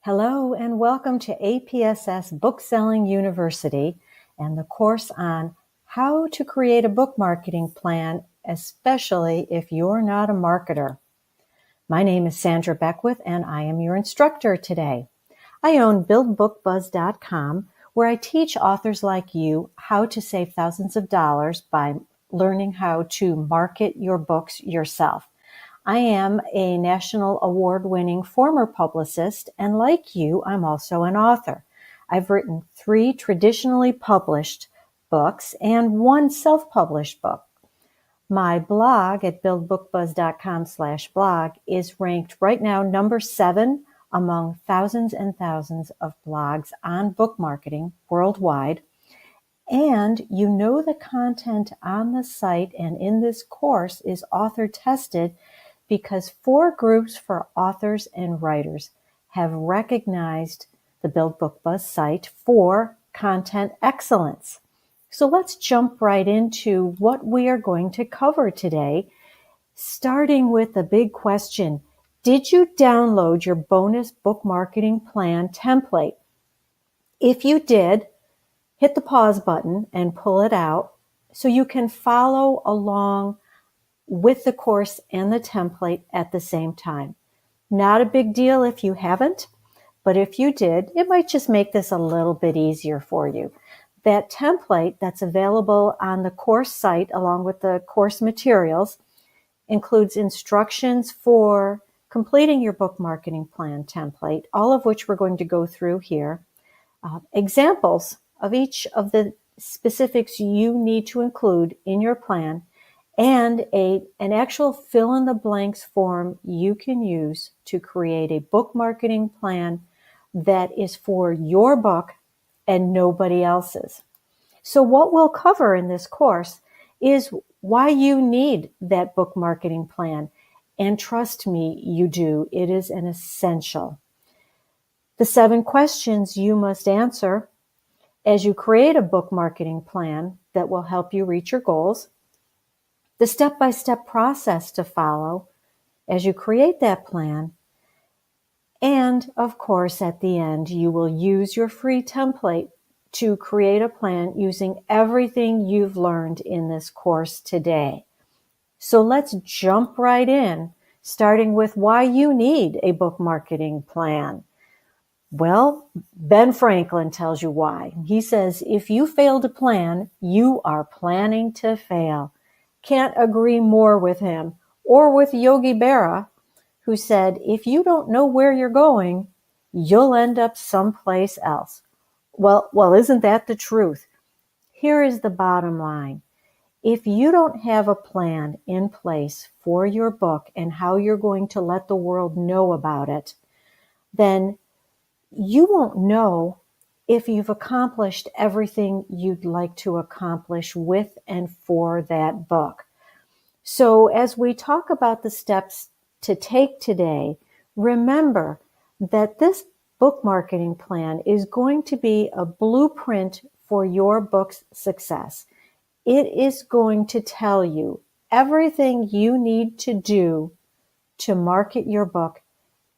Hello and welcome to APSS Bookselling University and the course on how to create a book marketing plan, especially if you're not a marketer. My name is Sandra Beckwith and I am your instructor today. I own BuildBookBuzz.com, where I teach authors like you how to save thousands of dollars by learning how to market your books yourself. I am a national award-winning former publicist, and like you, I'm also an author. I've written 3 traditionally published books and 1 self-published book. My blog at buildbookbuzz.com/blog is ranked right now number 7 among thousands and thousands of blogs on book marketing worldwide. And you know the content on the site and in this course is author tested because 4 groups for authors and writers have recognized the Build Book Buzz site for content excellence. So let's jump right into what we are going to cover today, starting with the big question. Did you download your bonus book marketing plan template? If you did, hit the pause button and pull it out so you can follow along with the course and the template at the same time. Not a big deal if you haven't, but if you did, it might just make this a little bit easier for you. That template that's available on the course site along with the course materials includes instructions for completing your book marketing plan template, all of which we're going to go through here, examples of each of the specifics you need to include in your plan, and an actual fill-in-the-blanks form you can use to create a book marketing plan that is for your book and nobody else's. So what we'll cover in this course is why you need that book marketing plan. And trust me, you do. It is an essential. The 7 questions you must answer as you create a book marketing plan that will help you reach your goals, the step-by-step process to follow as you create that plan, and of course, at the end, you will use your free template to create a plan using everything you've learned in this course today. So let's jump right in, starting with why you need a book marketing plan. Well, Ben Franklin tells you why. He says, if you fail to plan, you are planning to fail. Can't agree more with him. Or with Yogi Berra, who said, if you don't know where you're going, you'll end up someplace else. Well, isn't that the truth? Here is the bottom line. If you don't have a plan in place for your book and how you're going to let the world know about it, then you won't know if you've accomplished everything you'd like to accomplish with and for that book. So as we talk about the steps to take today, remember that this book marketing plan is going to be a blueprint for your book's success. It is going to tell you everything you need to do to market your book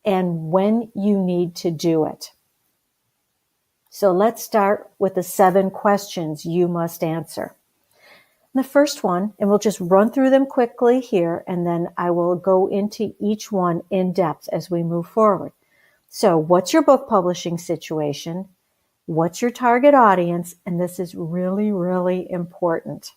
and when you need to do it. So let's start with the 7 questions you must answer. The first one, and we'll just run through them quickly here, and then I will go into each one in depth as we move forward. So what's your book publishing situation? What's your target audience? And this is really, really important.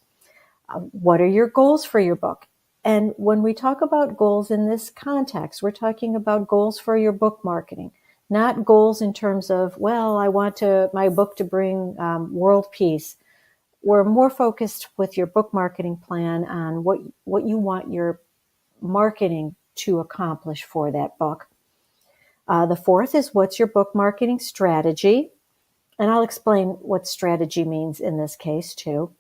What are your goals for your book? And when we talk about goals in this context, we're talking about goals for your book marketing, not goals in terms of, well, I want my book to bring world peace. We're more focused with your book marketing plan on what you want your marketing to accomplish for that book. The 4th is what's your book marketing strategy? And I'll explain what strategy means in this case too.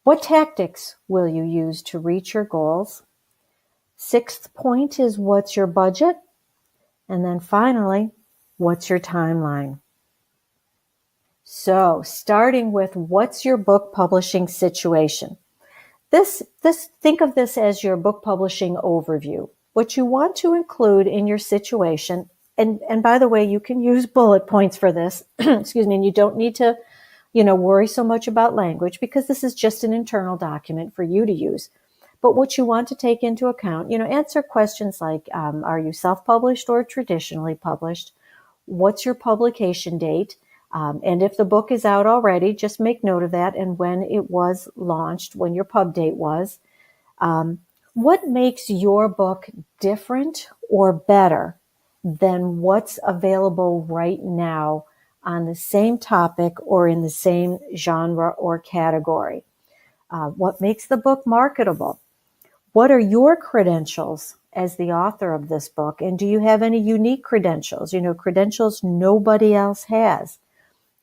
What tactics will you use to reach your goals? 6th point is what's your budget? And then finally, what's your timeline? So starting with what's your book publishing situation? Think of this as your book publishing overview. What you want to include in your situation And by the way, you can use bullet points for this, excuse me, and you don't need to, worry so much about language because this is just an internal document for you to use. But what you want to take into account, answer questions like, are you self-published or traditionally published? What's your publication date? And if the book is out already, just make note of that and when it was launched, when your pub date was. What makes your book different or better than what's available right now on the same topic or in the same genre or category? What makes the book marketable? What are your credentials as the author of this book? And do you have any unique credentials? Credentials nobody else has.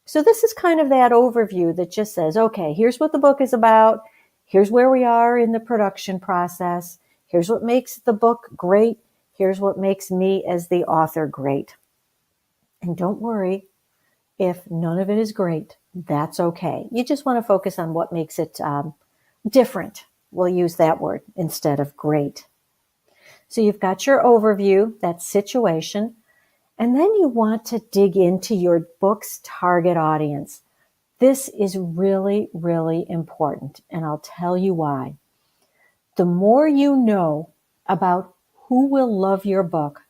So this is kind of that overview that just says, okay, here's what the book is about. Here's where we are in the production process. Here's what makes the book great. Here's what makes me as the author great. And don't worry if none of it is great. That's okay. You just want to focus on what makes it different. We'll use that word instead of great. So you've got your overview, that situation, and then you want to dig into your book's target audience. This is really, really important, and I'll tell you why. The more you know about who will love your book,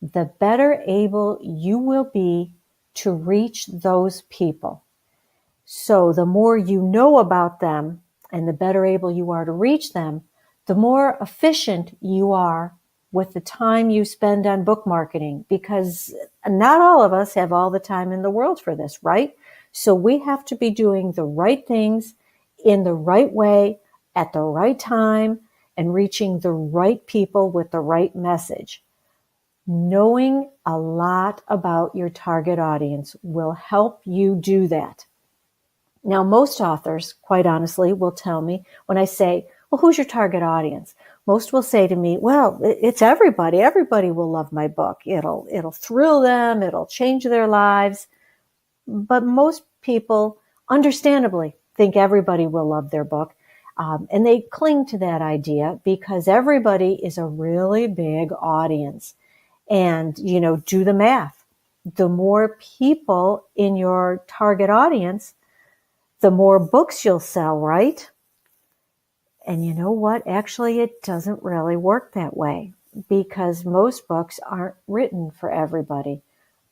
the better able you will be to reach those people. So the more you know about them and the better able you are to reach them, the more efficient you are with the time you spend on book marketing, because not all of us have all the time in the world for this, right? So we have to be doing the right things in the right way at the right time and reaching the right people with the right message. Knowing a lot about your target audience will help you do that. Now, most authors, quite honestly, will tell me when I say, well, who's your target audience? Most will say to me, well, it's everybody. Everybody will love my book. It'll thrill them. It'll change their lives. But most people, understandably, think everybody will love their book. And they cling to that idea because everybody is a really big audience. And, do the math. The more people in your target audience, the more books you'll sell, right? And you know what? Actually, it doesn't really work that way because most books aren't written for everybody.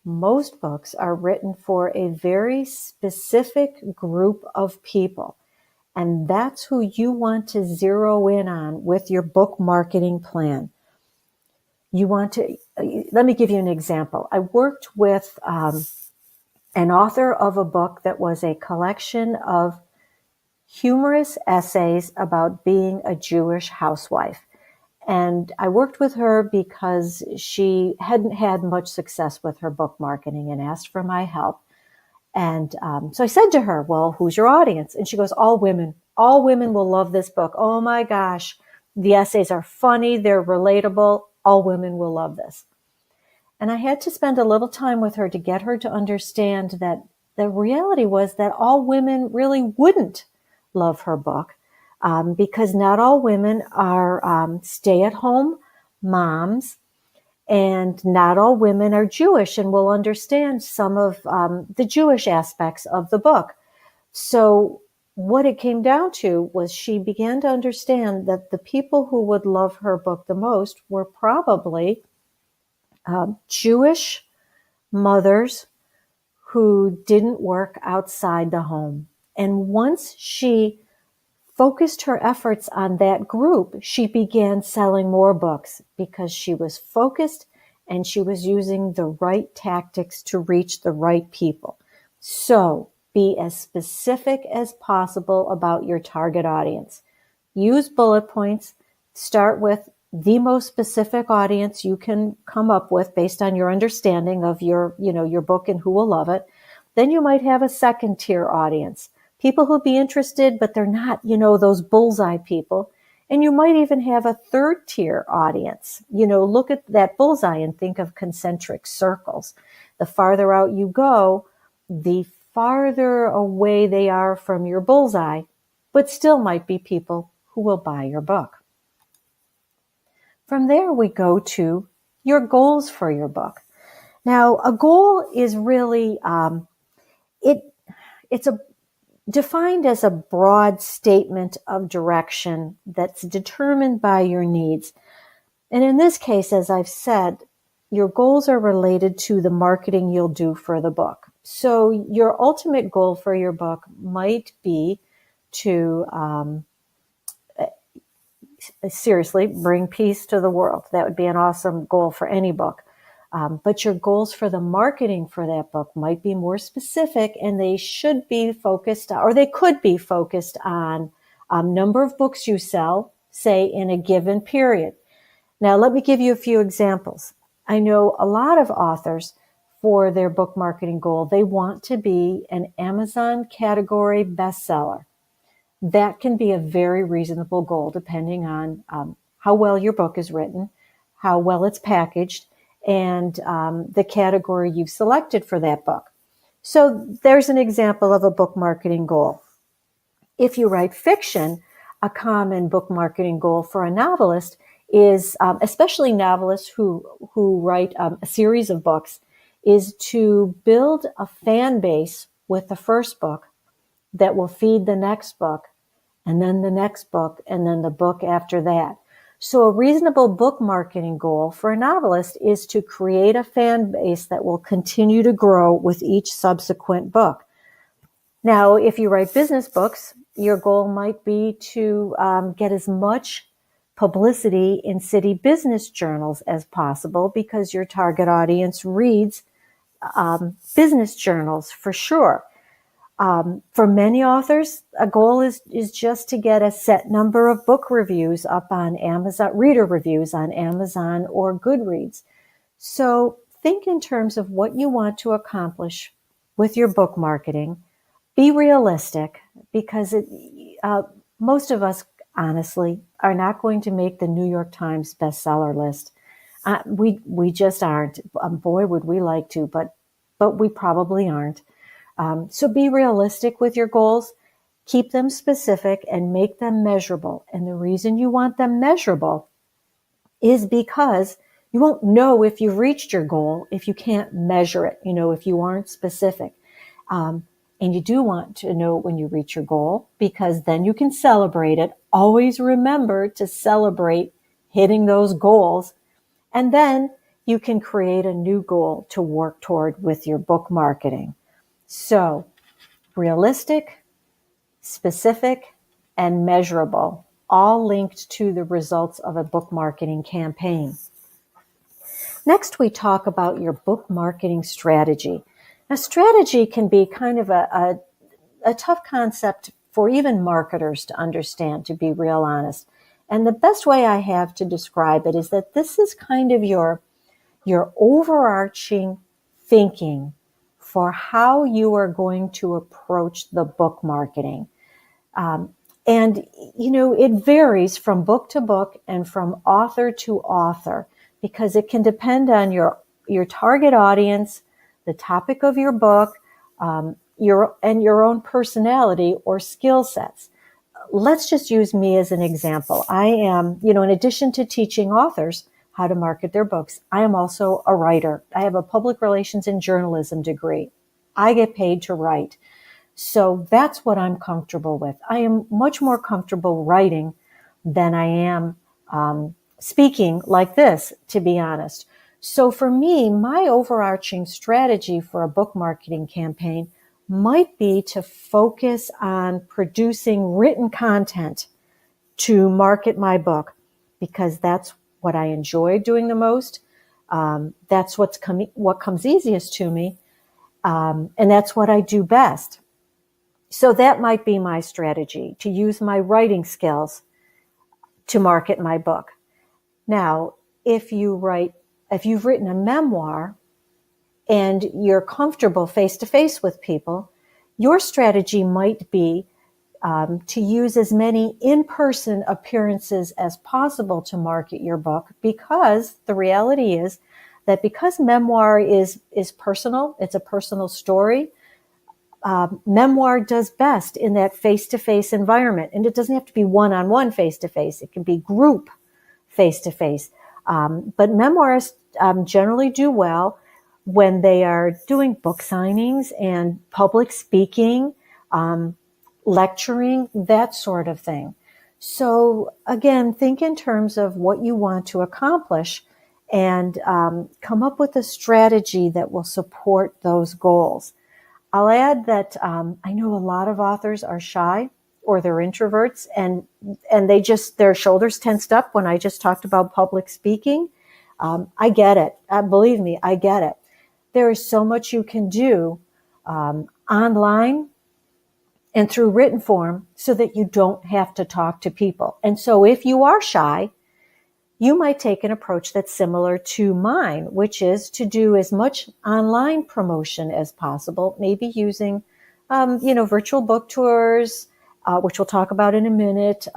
Most books are written for a very specific group of people. And that's who you want to zero in on with your book marketing plan. You want to, let me give you an example. I worked with an author of a book that was a collection of humorous essays about being a Jewish housewife. And I worked with her because she hadn't had much success with her book marketing and asked for my help. And so I said to her, well, who's your audience? And she goes, all women. All women will love this book. Oh my gosh. The essays are funny. They're relatable. All women will love this. And I had to spend a little time with her to get her to understand that the reality was that all women really wouldn't love her book because not all women are stay-at-home moms, and not all women are Jewish and will understand some of the Jewish aspects of the book. So what it came down to was she began to understand that the people who would love her book the most were probably Jewish mothers who didn't work outside the home. And once she focused her efforts on that group, she began selling more books because she was focused and she was using the right tactics to reach the right people. So be as specific as possible about your target audience. Use bullet points. Start with the most specific audience you can come up with based on your understanding of your book and who will love it. Then you might have a second tier audience. People who'll be interested, but they're not, those bullseye people. And you might even have a third tier audience. Look at that bullseye and think of concentric circles. The farther out you go, the farther away they are from your bullseye, but still might be people who will buy your book. From there, we go to your goals for your book. Now, a goal is really, it's defined as a broad statement of direction that's determined by your needs. And in this case, as I've said, your goals are related to the marketing you'll do for the book. So your ultimate goal for your book might be to seriously bring peace to the world. That would be an awesome goal for any book. But your goals for the marketing for that book might be more specific, and they should be focused, or they could be focused on number of books you sell, say, in a given period. Now, let me give you a few examples. I know a lot of authors, for their book marketing goal, they want to be an Amazon category bestseller. That can be a very reasonable goal depending on how well your book is written, how well it's packaged, and the category you've selected for that book. So there's an example of a book marketing goal. If you write fiction, a common book marketing goal for a novelist is, especially novelists who write a series of books, is to build a fan base with the first book that will feed the next book, and then the next book, and then the book after that. So a reasonable book marketing goal for a novelist is to create a fan base that will continue to grow with each subsequent book. Now, if you write business books, your goal might be to get as much publicity in city business journals as possible, because your target audience reads business journals for sure. For many authors, a goal is just to get a set number of book reviews up on Amazon, reader reviews on Amazon or Goodreads. So think in terms of what you want to accomplish with your book marketing. Be realistic, because most of us, honestly, are not going to make the New York Times bestseller list. We just aren't. Boy, would we like to, but we probably aren't. So be realistic with your goals, keep them specific, and make them measurable. And the reason you want them measurable is because you won't know if you've reached your goal if you can't measure it, if you aren't specific. And you do want to know when you reach your goal, because then you can celebrate it. Always remember to celebrate hitting those goals. And then you can create a new goal to work toward with your book marketing. So, realistic, specific, and measurable, all linked to the results of a book marketing campaign. Next, we talk about your book marketing strategy. Now, strategy can be kind of a tough concept for even marketers to understand, to be real honest. And the best way I have to describe it is that this is kind of your overarching thinking for how you are going to approach the book marketing. And, it varies from book to book and from author to author, because it can depend on your target audience, the topic of your book, your own personality or skill sets. Let's just use me as an example. I am, in addition to teaching authors how to market their books, I am also a writer. I have a public relations and journalism degree. I get paid to write. So that's what I'm comfortable with. I am much more comfortable writing than I am speaking like this, to be honest. So for me, my overarching strategy for a book marketing campaign might be to focus on producing written content to market my book, because that's what I enjoy doing the most. That's what comes easiest to me. And that's what I do best. So that might be my strategy, to use my writing skills to market my book. Now, if you've written a memoir and you're comfortable face-to-face with people, your strategy might be to use as many in-person appearances as possible to market your book, because the reality is that because memoir is personal, it's a personal story, memoir does best in that face-to-face environment. And it doesn't have to be one-on-one face-to-face. It can be group face-to-face. But memoirs generally do well when they are doing book signings and public speaking, lecturing, that sort of thing. So again, think in terms of what you want to accomplish and come up with a strategy that will support those goals. I'll add that I know a lot of authors are shy or they're introverts, and they just, their shoulders tensed up when I just talked about public speaking. I get it. Believe me, I get it. There is so much you can do online and through written form so that you don't have to talk to people. And so if you are shy, you might take an approach that's similar to mine, which is to do as much online promotion as possible, maybe using, virtual book tours, which we'll talk about in a minute,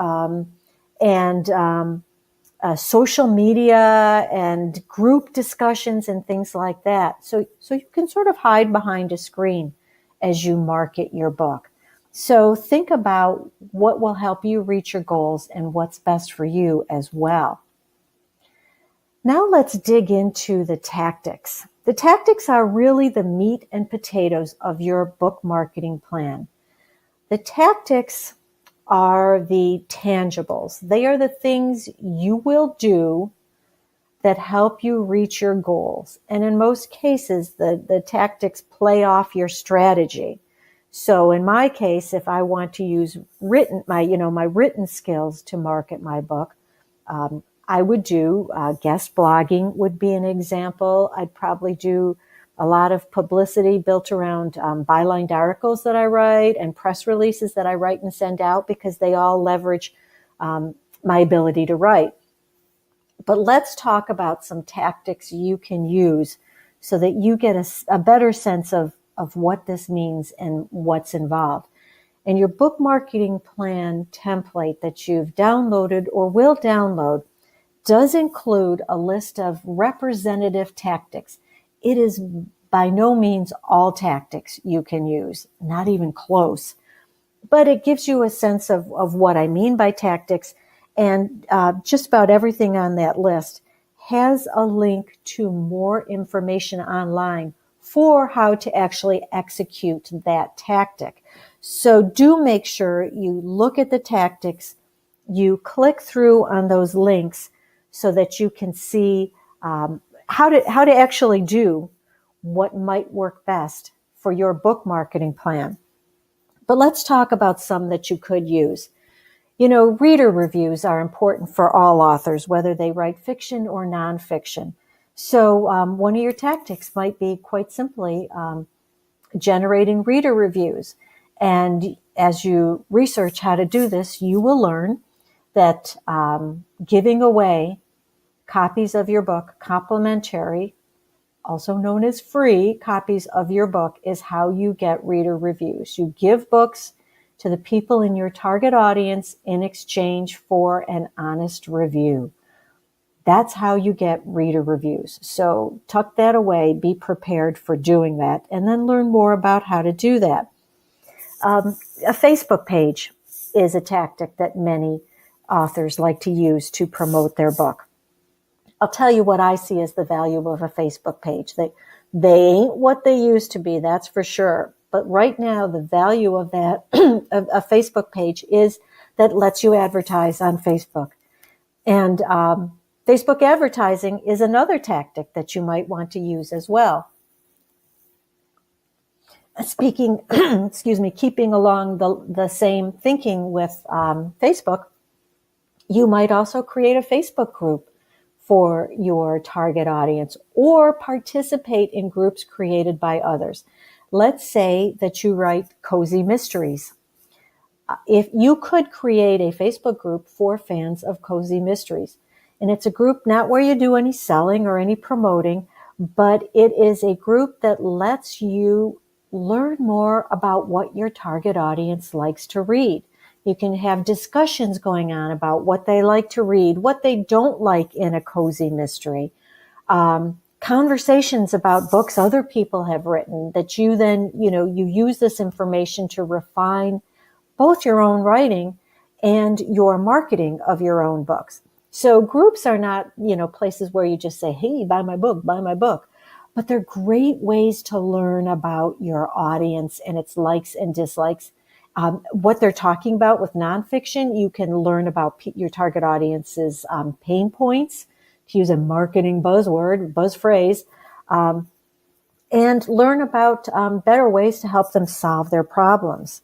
and social media and group discussions and things like that. So you can sort of hide behind a screen as you market your book. So think about what will help you reach your goals and what's best for you as well. Now let's dig into the tactics. The tactics are really the meat and potatoes of your book marketing plan. The tactics are the tangibles. They are the things you will do that help you reach your goals. And in most cases, the tactics play off your strategy. So in my case, if I want to use my written skills to market my book, I would do guest blogging would be an example. I'd probably do a lot of publicity built around bylined articles that I write and press releases that I write and send out, because they all leverage my ability to write. But let's talk about some tactics you can use so that you get a better sense of what this means and what's involved. And your book marketing plan template that you've downloaded or will download does include a list of representative tactics. It is by no means all tactics you can use, not even close. But it gives you a sense of what I mean by tactics, and just about everything on that list has a link to more information online for how to actually execute that tactic. So do make sure you look at the tactics, you click through on those links so that you can see how to actually do what might work best for your book marketing plan. But let's talk about some that you could use. Reader reviews are important for all authors, whether they write fiction or nonfiction. So one of your tactics might be quite simply generating reader reviews. And as you research how to do this, you will learn that giving away copies of your book, complimentary, also known as free copies of your book, is how you get reader reviews. You give books to the people in your target audience in exchange for an honest review. That's how you get reader reviews. So tuck that away, be prepared for doing that, and then learn more about how to do that. A Facebook page is a tactic that many authors like to use to promote their book. I'll tell you what I see as the value of a Facebook page. They ain't what they used to be, that's for sure. But right now, the value of that, a Facebook page, is that lets you advertise on Facebook. And Facebook advertising is another tactic that you might want to use as well. Speaking, keeping along the same thinking with Facebook, you might also create a Facebook group for your target audience or participate in groups created by others. Let's say that you write cozy mysteries. If you could create a Facebook group for fans of cozy mysteries, and it's a group not where you do any selling or any promoting, but it is a group that lets you learn more about what your target audience likes to read. You can have discussions going on about what they like to read, what they don't like in a cozy mystery, conversations about books other people have written that you then, you use this information to refine both your own writing and your marketing of your own books. So groups are not, places where you just say, hey, buy my book, buy my book. but they're great ways to learn about your audience and its likes and dislikes. What they're talking about with nonfiction, you can learn about your target audience's pain points, to use a marketing buzz phrase, and learn about better ways to help them solve their problems.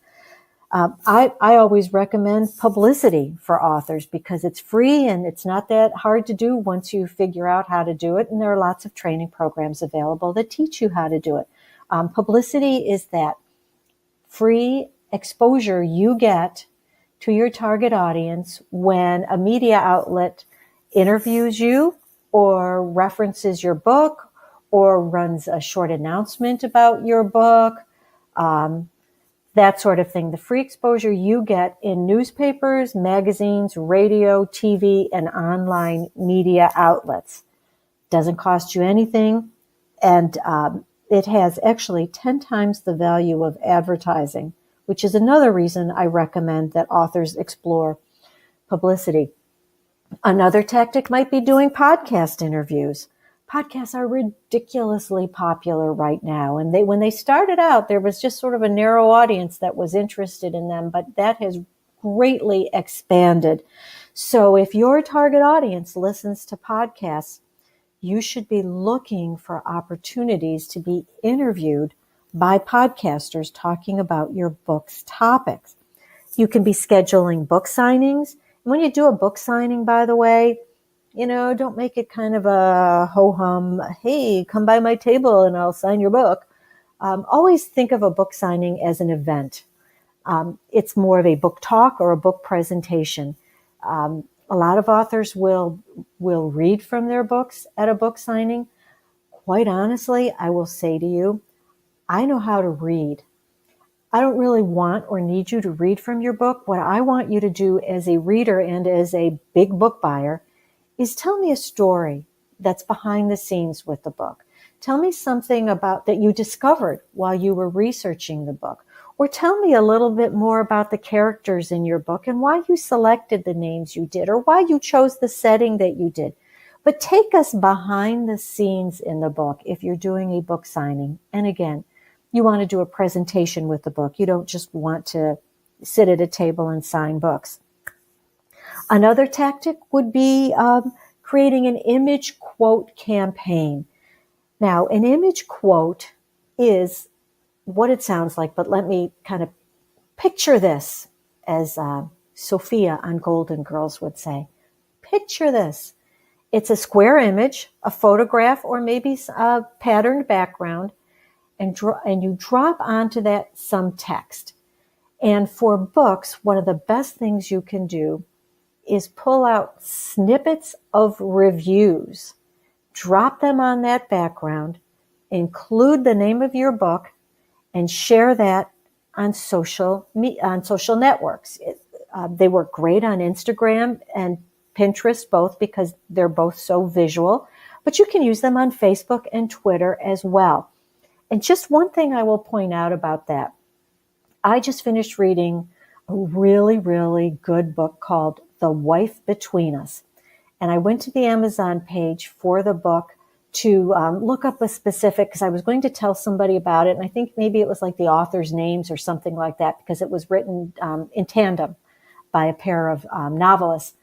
I always recommend publicity for authors because it's free and it's not that hard to do once you figure out how to do it. And there are lots of training programs available that teach you how to do it. Publicity is that free exposure you get to your target audience when a media outlet interviews you or references your book or runs a short announcement about your book, that sort of thing. The free exposure you get in newspapers, magazines, radio, TV, and online media outlets. Doesn't cost you anything, and it has actually 10 times the value of advertising, which is another reason I recommend that authors explore publicity. Another tactic might be doing podcast interviews. Podcasts are ridiculously popular right now. And when they started out, there was just sort of a narrow audience that was interested in them, but that has greatly expanded. So if your target audience listens to podcasts, you should be looking for opportunities to be interviewed by podcasters talking about your book's topics. You can be scheduling book signings. And when you do a book signing, by the way, don't make it kind of a ho-hum, hey, come by my table and I'll sign your book. Always think of a book signing as an event. It's more of a book talk or a book presentation. A lot of authors will read from their books at a book signing. Quite honestly, I will say to you, I know how to read. I don't really want or need you to read from your book. What I want you to do as a reader and as a big book buyer is tell me a story that's behind the scenes with the book. Tell me something about that you discovered while you were researching the book. Or tell me a little bit more about the characters in your book and why you selected the names you did or why you chose the setting that you did. But take us behind the scenes in the book if you're doing a book signing. And again, you want to do a presentation with the book. You don't just want to sit at a table and sign books. Another tactic would be creating an image quote campaign. Now, an image quote is what it sounds like, but let me kind of picture this, as Sophia on Golden Girls would say. Picture this. It's a square image, a photograph, or maybe a patterned background, and you drop onto that some text. And for books, one of the best things you can do is pull out snippets of reviews, drop them on that background, include the name of your book, and share that on social networks. They work great on Instagram and Pinterest, both because they're both so visual, but you can use them on Facebook and Twitter as well. And just one thing I will point out about that. I just finished reading a really, really good book called The Wife Between Us. And I went to the Amazon page for the book to look up a specific, because I was going to tell somebody about it. And I think maybe it was like the author's names or something like that, because it was written in tandem by a pair of novelists.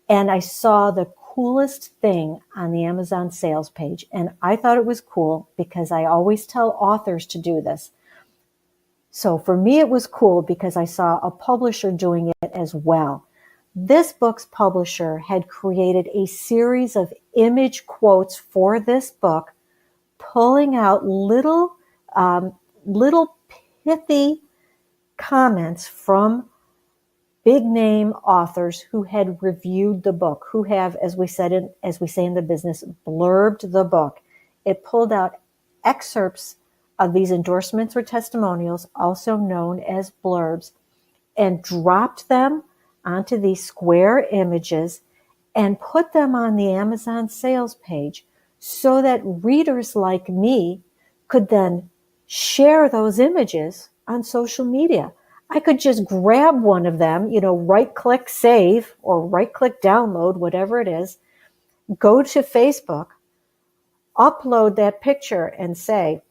And I saw the coolest thing on the Amazon sales page. And I thought it was cool because I always tell authors to do this. So for me, it was cool because I saw a publisher doing it as well. This book's publisher had created a series of image quotes for this book, pulling out little pithy comments from big name authors who had reviewed the book, who have, as we say in the business, blurbed the book. It pulled out excerpts of these endorsements or testimonials, also known as blurbs, and dropped them onto these square images and put them on the Amazon sales page so that readers like me could then share those images on social media. I could just grab one of them, right-click save or right-click download, whatever it is, go to Facebook, upload that picture and say,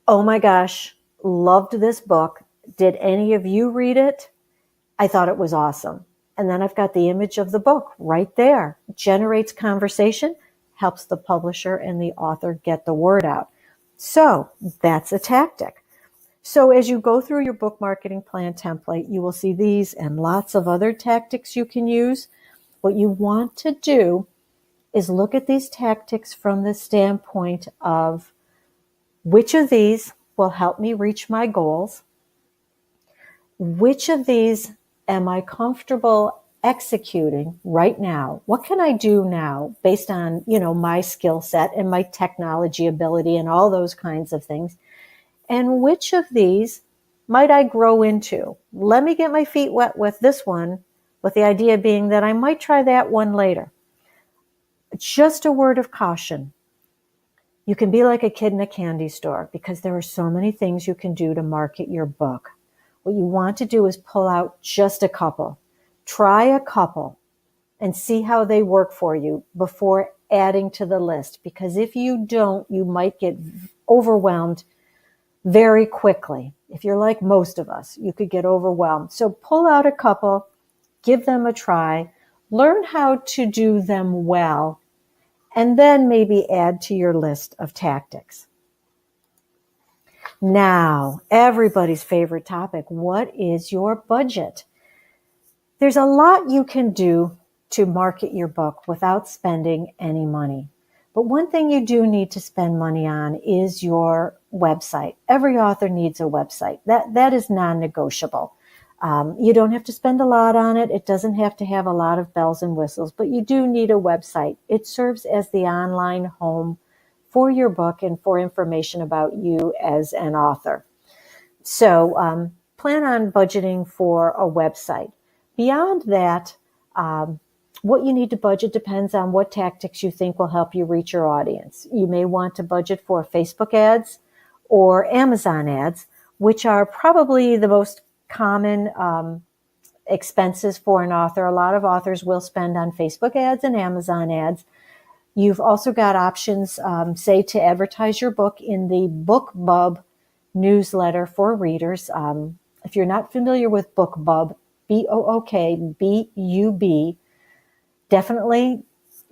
oh my gosh, loved this book. Did any of you read it? I thought it was awesome. And then I've got the image of the book right there. Generates conversation, helps the publisher and the author get the word out. So that's a tactic. So as you go through your book marketing plan template, you will see these and lots of other tactics you can use. What you want to do is look at these tactics from the standpoint of which of these will help me reach my goals, which of these am I comfortable executing right now? What can I do now based on, my skill set and my technology ability and all those kinds of things? And which of these might I grow into? Let me get my feet wet with this one, with the idea being that I might try that one later. Just a word of caution. You can be like a kid in a candy store because there are so many things you can do to market your book. What you want to do is pull out just a couple. Try a couple and see how they work for you before adding to the list. Because if you don't, you might get overwhelmed very quickly. If you're like most of us, you could get overwhelmed. So pull out a couple, give them a try, learn how to do them well, and then maybe add to your list of tactics. Now, everybody's favorite topic, what is your budget? There's a lot you can do to market your book without spending any money. But one thing you do need to spend money on is your website. Every author needs a website. That is non-negotiable. You don't have to spend a lot on it. It doesn't have to have a lot of bells and whistles, but you do need a website. It serves as the online home for your book and for information about you as an author. So plan on budgeting for a website. Beyond that, what you need to budget depends on what tactics you think will help you reach your audience. You may want to budget for Facebook ads or Amazon ads, which are probably the most common expenses for an author. A lot of authors will spend on Facebook ads and Amazon ads. You've also got options, say, to advertise your book in the BookBub newsletter for readers. If you're not familiar with BookBub, BookBub, definitely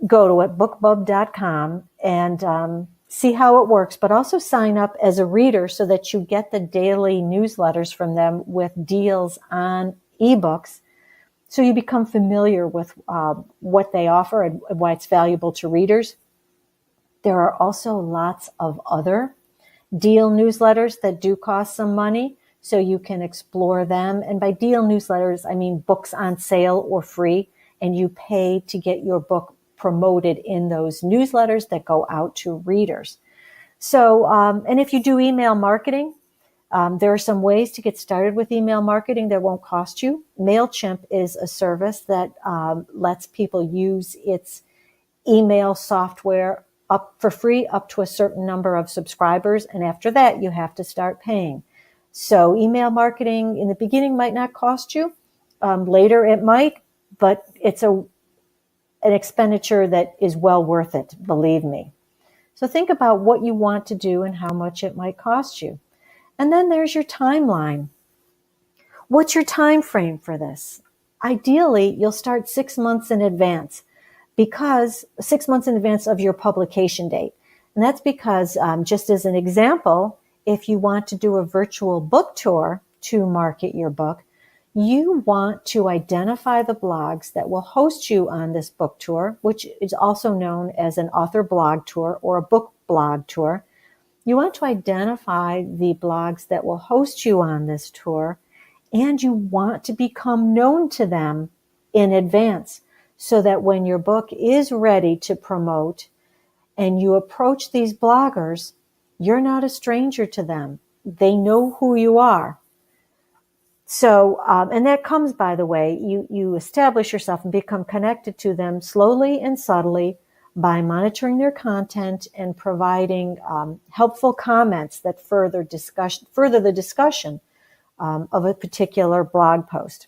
go to it, bookbub.com, and see how it works, but also sign up as a reader so that you get the daily newsletters from them with deals on ebooks. So you become familiar with what they offer and why it's valuable to readers. There are also lots of other deal newsletters that do cost some money, so you can explore them. And by deal newsletters, I mean books on sale or free, and you pay to get your book promoted in those newsletters that go out to readers. So, and if you do email marketing, there are some ways to get started with email marketing that won't cost you. MailChimp is a service that lets people use its email software up for free up to a certain number of subscribers. And after that, you have to start paying. So email marketing in the beginning might not cost you. Later it might, but it's an expenditure that is well worth it, believe me. So think about what you want to do and how much it might cost you. And then there's your timeline. What's your time frame for this? Ideally, you'll start 6 months in advance, because 6 months in advance of your publication date. And that's because, just as an example, if you want to do a virtual book tour to market your book, you want to identify the blogs that will host you on this book tour, which is also known as an author blog tour or a book blog tour. You want to identify the blogs that will host you on this tour, and you want to become known to them in advance so that when your book is ready to promote and you approach these bloggers, you're not a stranger to them. They know who you are. So, and that comes, by the way, you establish yourself and become connected to them slowly and subtly by monitoring their content and providing helpful comments that further the discussion of a particular blog post.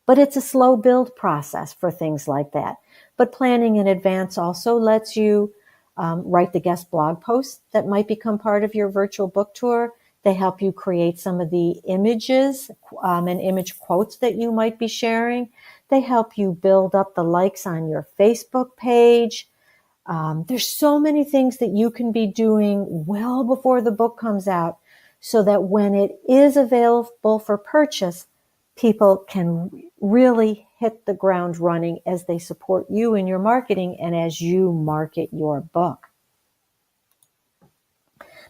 But it's a slow build process for things like that. But planning in advance also lets you write the guest blog posts that might become part of your virtual book tour. They help you create some of the images and image quotes that you might be sharing. They help you build up the likes on your Facebook page. There's so many things that you can be doing well before the book comes out so that when it is available for purchase, people can really hit the ground running as they support you in your marketing and as you market your book.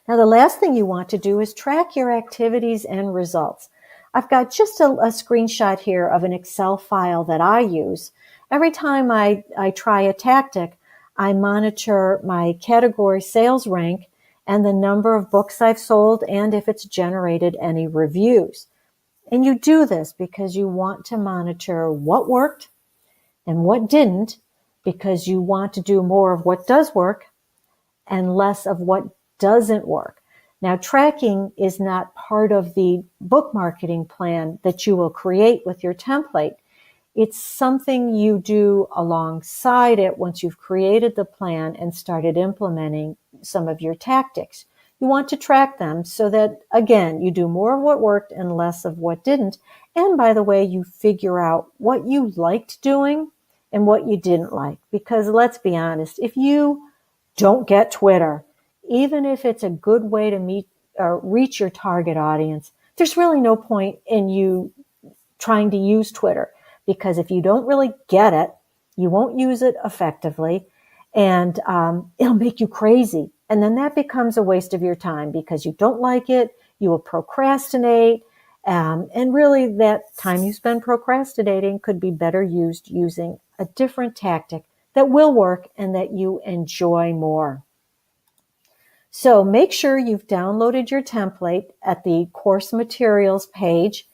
Now, the last thing you want to do is track your activities and results. I've got just a screenshot here of an Excel file that I use. Every time I try a tactic, I monitor my category sales rank and the number of books I've sold and if it's generated any reviews. And you do this because you want to monitor what worked and what didn't, because you want to do more of what does work and less of what doesn't work. Now, tracking is not part of the book marketing plan that you will create with your template. It's something you do alongside it once you've created the plan and started implementing some of your tactics. You want to track them so that, again, you do more of what worked and less of what didn't. And by the way, you figure out what you liked doing and what you didn't like. Because let's be honest, if you don't get Twitter, even if it's a good way to meet or reach your target audience, there's really no point in you trying to use Twitter, because if you don't really get it, you won't use it effectively, and it'll make you crazy. And then that becomes a waste of your time because you don't like it, you will procrastinate, and really that time you spend procrastinating could be better used using a different tactic that will work and that you enjoy more. So make sure you've downloaded your template at the course materials page.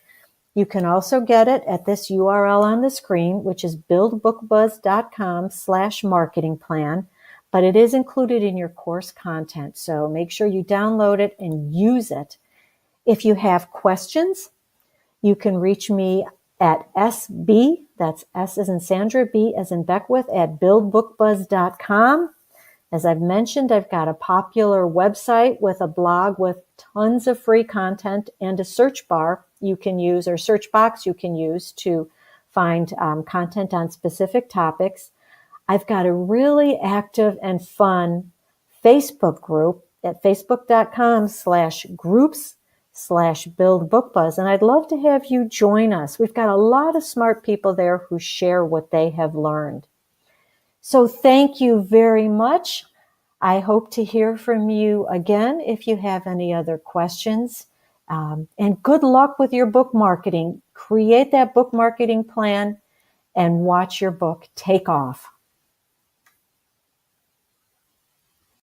You can also get it at this URL on the screen, which is buildbookbuzz.com/marketing plan, but it is included in your course content. So make sure you download it and use it. If you have questions, you can reach me at SB, that's S as in Sandra, B as in Beckwith, at buildbookbuzz.com. As I've mentioned, I've got a popular website with a blog with tons of free content and a search bar you can use, or search box you can use to find content on specific topics. I've got a really active and fun Facebook group at facebook.com/groups/buildbookbuzz. And I'd love to have you join us. We've got a lot of smart people there who share what they have learned. So thank you very much. I hope to hear from you again if you have any other questions. And good luck with your book marketing. Create that book marketing plan and watch your book take off.